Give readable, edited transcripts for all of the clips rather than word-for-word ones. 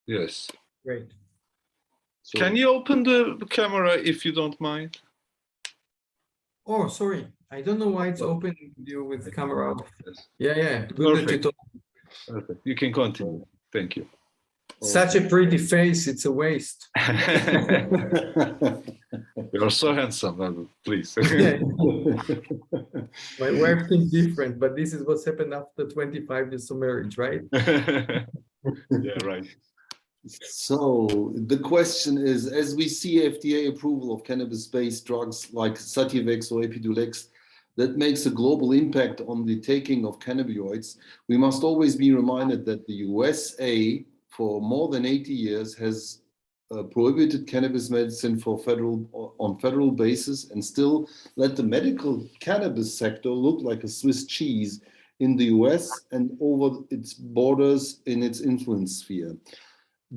Yes. Great. So, Can you open the camera if you don't mind? Oh, sorry. I don't know why it's open with the camera off. Yes. Yeah. Good that you Perfect. told. Perfect. You can continue. Thank you. Such a pretty face. It's a waste. You're so handsome, please. My wife thinks different, but this is what's happened after 25 years of marriage, right? Yeah, right. So the question is, as we see FDA approval of cannabis-based drugs like Sativex or Epidiolex that makes a global impact on the taking of cannabinoids, we must always be reminded that the USA for more than 80 years has prohibited cannabis medicine on federal basis and still let the medical cannabis sector look like a Swiss cheese in the US and over its borders in its influence sphere.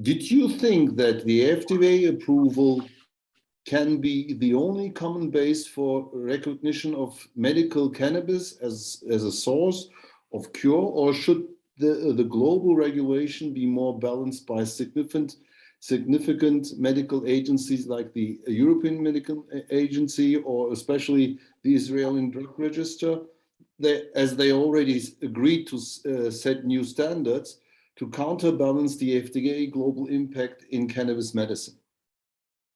Did you think that the FDA approval can be the only common base for recognition of medical cannabis as a source of cure, or should the global regulation be more balanced by significant medical agencies like the European Medical Agency or especially the Israeli Drug Register, as they already agreed to set new standards to counterbalance the FDA global impact in cannabis medicine?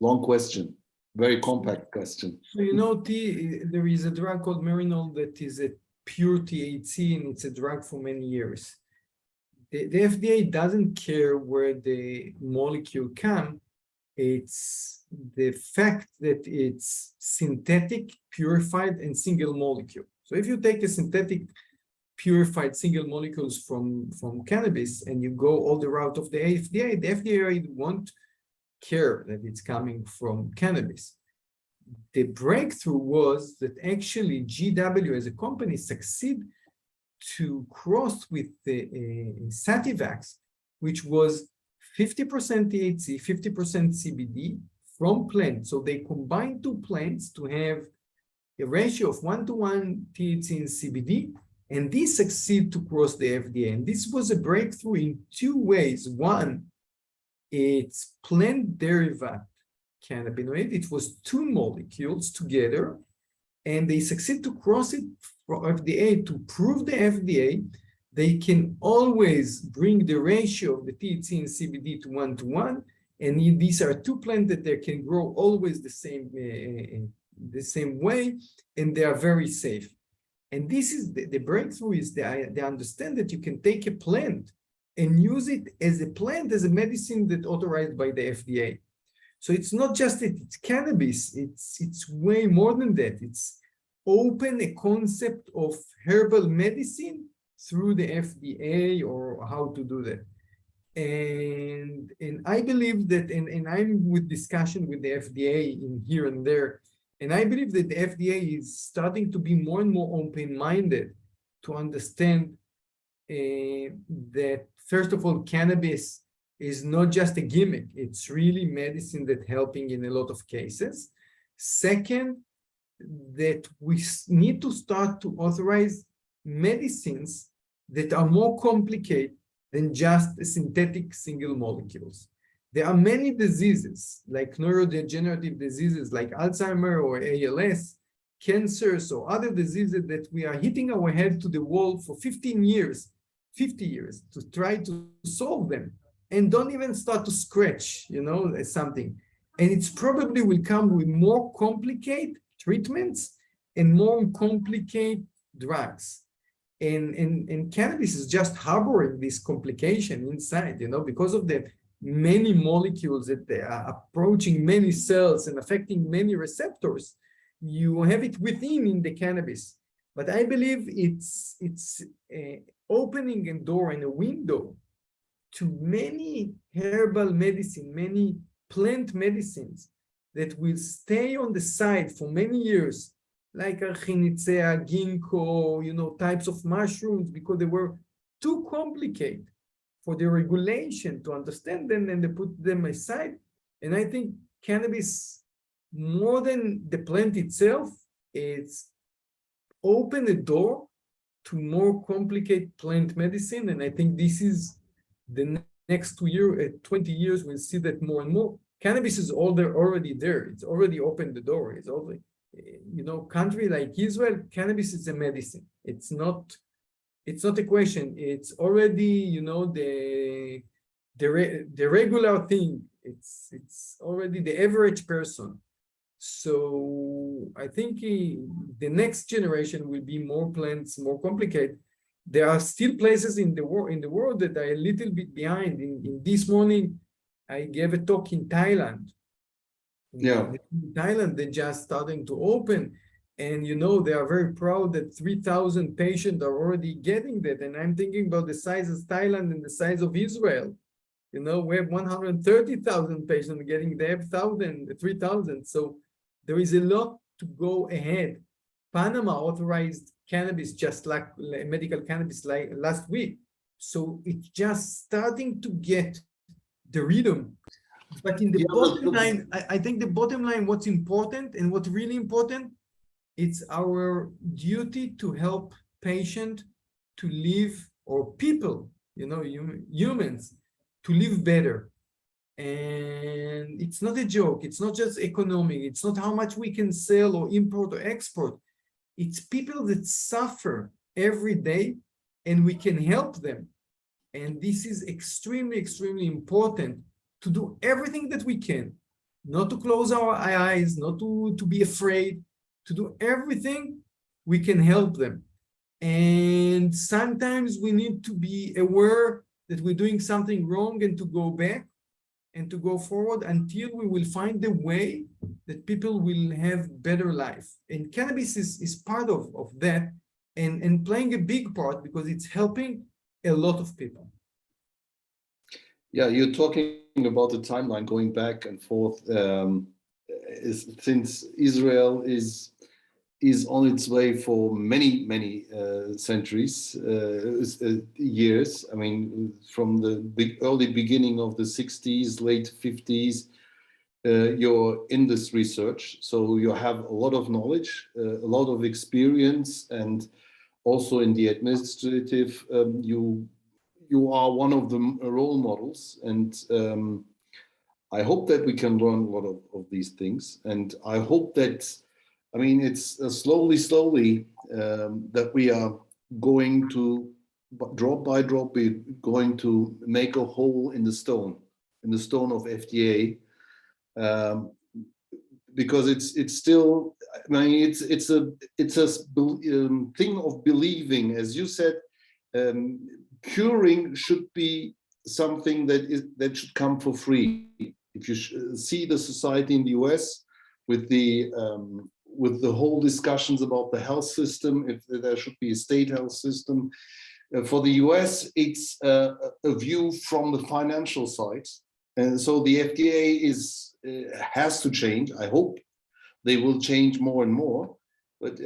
Long question, very compact question. So there is a drug called Meiri that is a pure THC, and it's a drug for many years. The FDA doesn't care where the molecule comes. It's the fact that it's synthetic, purified, and single molecule. So if you take a synthetic purified single molecules from cannabis and you go all the route of the FDA won't care that it's coming from cannabis. The breakthrough was that actually GW as a company succeed to cross with the Sativex, which was 50% THC, 50% CBD from plants. So they combined two plants to have a ratio of 1:1 THC and CBD, and this succeeded to cross the FDA. And this was a breakthrough in two ways. One, it's plant derivative cannabinoid. It was two molecules together, and they succeed to cross it for FDA to prove the FDA they can always bring the ratio of the THC and CBD to 1:1, and these are two plants that they can grow always the same way, and they are very safe. And this is the breakthrough is they understand that you can take a plant and use it as a plant, as a medicine that authorized by the FDA. So it's not just that it's cannabis, it's way more than that. It's open a concept of herbal medicine through the FDA or how to do that. And I believe that, and I'm with discussion with the FDA in here and there, and I believe that the FDA is starting to be more and more open-minded to understand that, first of all, cannabis is not just a gimmick. It's really medicine that's helping in a lot of cases. Second, that we need to start to authorize medicines that are more complicated than just synthetic single molecules. There are many diseases, like neurodegenerative diseases like Alzheimer or ALS, cancers or other diseases that we are hitting our head to the wall for 15 years, 50 years to try to solve them, and don't even start to scratch, something. And it's probably will come with more complicated treatments and more complicated drugs. And cannabis is just harboring this complication inside, because of the many molecules that they are approaching many cells and affecting many receptors. You have it within in the cannabis. But I believe it's opening a door and a window to many herbal medicine, many plant medicines that will stay on the side for many years, like archinicea, ginkgo, types of mushrooms, because they were too complicated for the regulation to understand them, and they put them aside. And I think cannabis, more than the plant itself, it's opened a door to more complicated plant medicine. And I think this is the next 20 years, we'll see that more and more. Cannabis is already there. It's already opened the door. It's already, country like Israel, cannabis is a medicine. It's not a question. It's already, the regular thing. It's already the average person. So I think the next generation will be more plants, more complicated. There are still places in the world that are a little bit behind. In this morning, I gave a talk in Thailand. In Thailand, they're just starting to open. And, they are very proud that 3,000 patients are already getting that. And I'm thinking about the size of Thailand and the size of Israel. We have 130,000 patients getting, they have 3,000. So there is a lot to go ahead. Panama authorized cannabis, just like medical cannabis, like last week. So it's just starting to get the rhythm. But in the bottom line, I think the bottom line, what's important and what's really important, it's our duty to help patient to live, or people, humans, to live better. And it's not a joke. It's not just economic. It's not how much we can sell or import or export. It's people that suffer every day, and we can help them. And this is extremely, extremely important, to do everything that we can, not to close our eyes, not to be afraid, to do everything we can help them. And sometimes we need to be aware that we're doing something wrong, and to go back and to go forward until we will find the way that people will have better life. And cannabis is part of that, and playing a big part, because it's helping a lot of people. Yeah, you're talking about the timeline going back and forth. Since Israel is on its way for many centuries, years. I mean, from the early beginning of the 60s, late 50s, you're in this research, so you have a lot of knowledge, a lot of experience, and also in the administrative, you are one of the role models, and I hope that we can learn a lot of these things, and I hope that, I mean, it's slowly that we are going to, drop by drop, we're going to make a hole in the stone of FDA, because it's still, I mean, it's a thing of believing, as you said. Curing should be something that should come for free. If you see the society in the US with the whole discussions about the health system, if there should be a state health system. For the US, it's a view from the financial side. And so the FDA has to change. I hope they will change more and more. But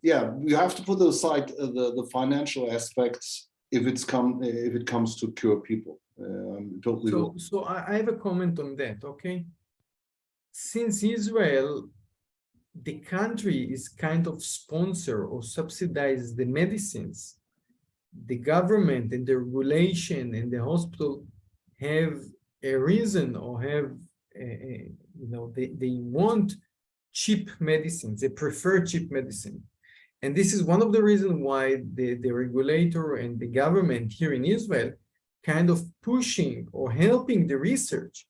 yeah, you have to put aside the financial aspects if it comes to cure people. I'm totally so I have a comment on that, okay? Since Israel, the country is kind of sponsor or subsidize the medicines, the government and the regulation and the hospital have a reason, or have, they want cheap medicines, they prefer cheap medicine. And this is one of the reasons why the regulator and the government here in Israel kind of pushing or helping the research.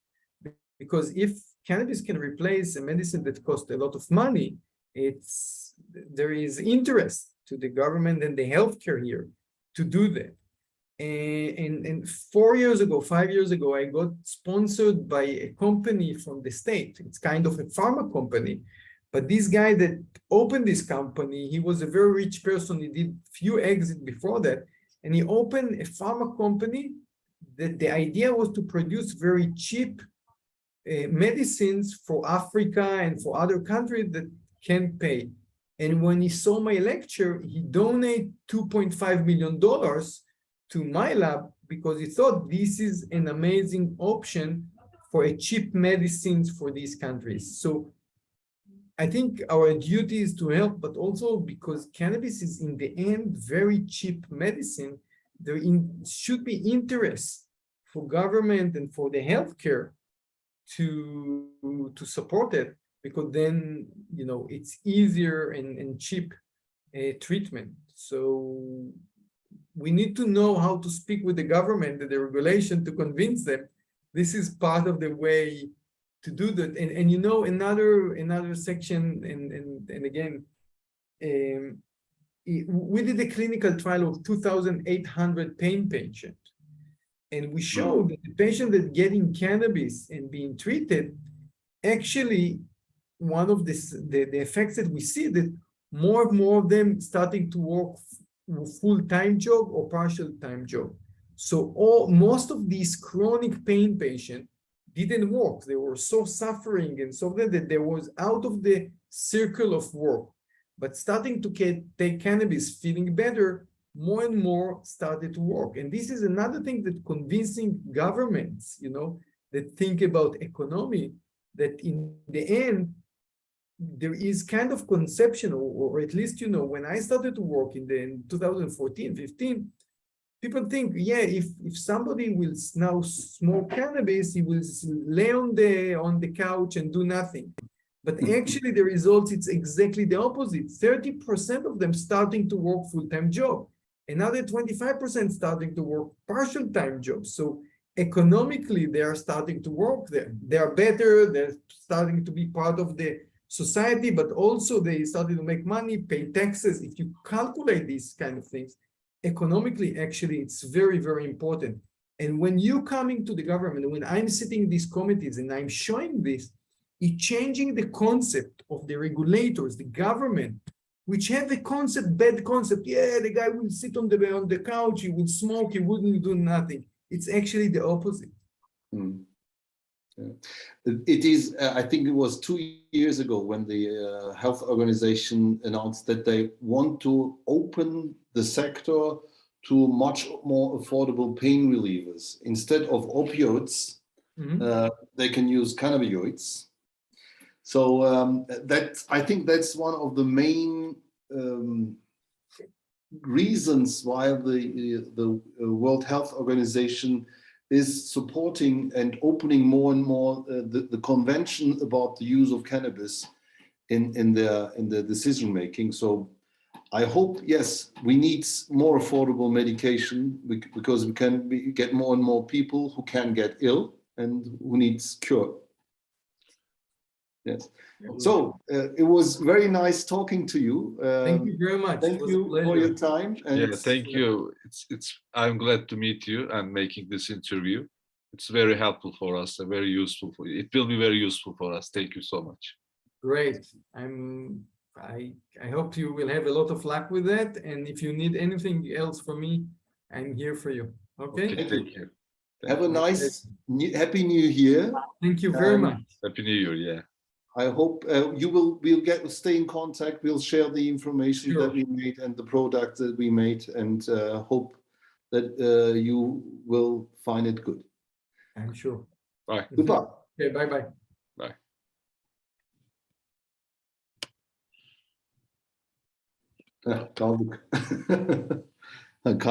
Because if cannabis can replace a medicine that costs a lot of money, there is interest to the government and the healthcare here to do that. And 5 years ago, I got sponsored by a company from the state. It's kind of a pharma company. But this guy that opened this company, he was a very rich person. He did few exits before that. And he opened a pharma company that the idea was to produce very cheap medicines for Africa and for other countries that can't pay. And when he saw my lecture, he donated $2.5 million to my lab, because he thought this is an amazing option for a cheap medicines for these countries. So I think our duty is to help, but also because cannabis is in the end very cheap medicine, there should be interest for government and for the healthcare to support it, because then it's easier and cheap treatment. So we need to know how to speak with the government and the regulation to convince them. This is part of the way to do that. And another section, and again, we did a clinical trial of 2,800 pain patients, and we showed that the patient that getting cannabis and being treated, actually, one of the effects that we see that more and more of them starting to work full-time job or partial-time job. So most of these chronic pain patients didn't work. They were so suffering and so that they was out of the circle of work. But starting to take cannabis, feeling better, more and more started to work. And this is another thing that convincing governments, that think about economy, that in the end, there is kind of conception, or at least, when I started to work in 2014, 15, people think, yeah, if somebody will now smoke cannabis, he will lay on the couch and do nothing. But actually, the results, it's exactly the opposite. 30% of them starting to work full-time job. Another 25% starting to work partial-time jobs. So economically, they are starting to work there. They are better. They're starting to be part of the society, but also they started to make money, pay taxes. If you calculate these kind of things, economically, actually, it's very, very important. And when you coming to the government, when I'm sitting in these committees and I'm showing this, it's changing the concept of the regulators, the government, which have a bad concept. Yeah, the guy will sit on the couch, he will smoke, he wouldn't do nothing. It's actually the opposite. Yeah. It is, I think it was 2 years ago when the health organization announced that they want to open the sector to much more affordable pain relievers. Instead of opioids, they can use cannabinoids. So I think that's one of the main reasons why the World Health Organization is supporting and opening more and more the convention about the use of cannabis in their decision making. So I hope, yes, we need more affordable medication because we can get more and more people who can get ill and who needs cure. Yes. So it was very nice talking to you. Thank you very much. Thank you for your time. And Yeah, thank you. I'm glad to meet you and making this interview. It's very helpful for us and very useful for you. It will be very useful for us. Thank you so much. Great. I hope you will have a lot of luck with that. And if you need anything else from me, I'm here for you. Okay? Thank you. Have a nice, happy New Year. Thank you very much. Happy New Year, yeah. I hope we'll stay in contact. We'll share the information that we made and the product that we made, and hope that you will find it good. I'm sure. Bye. Goodbye. Okay, bye-bye. Bye. Kaldık.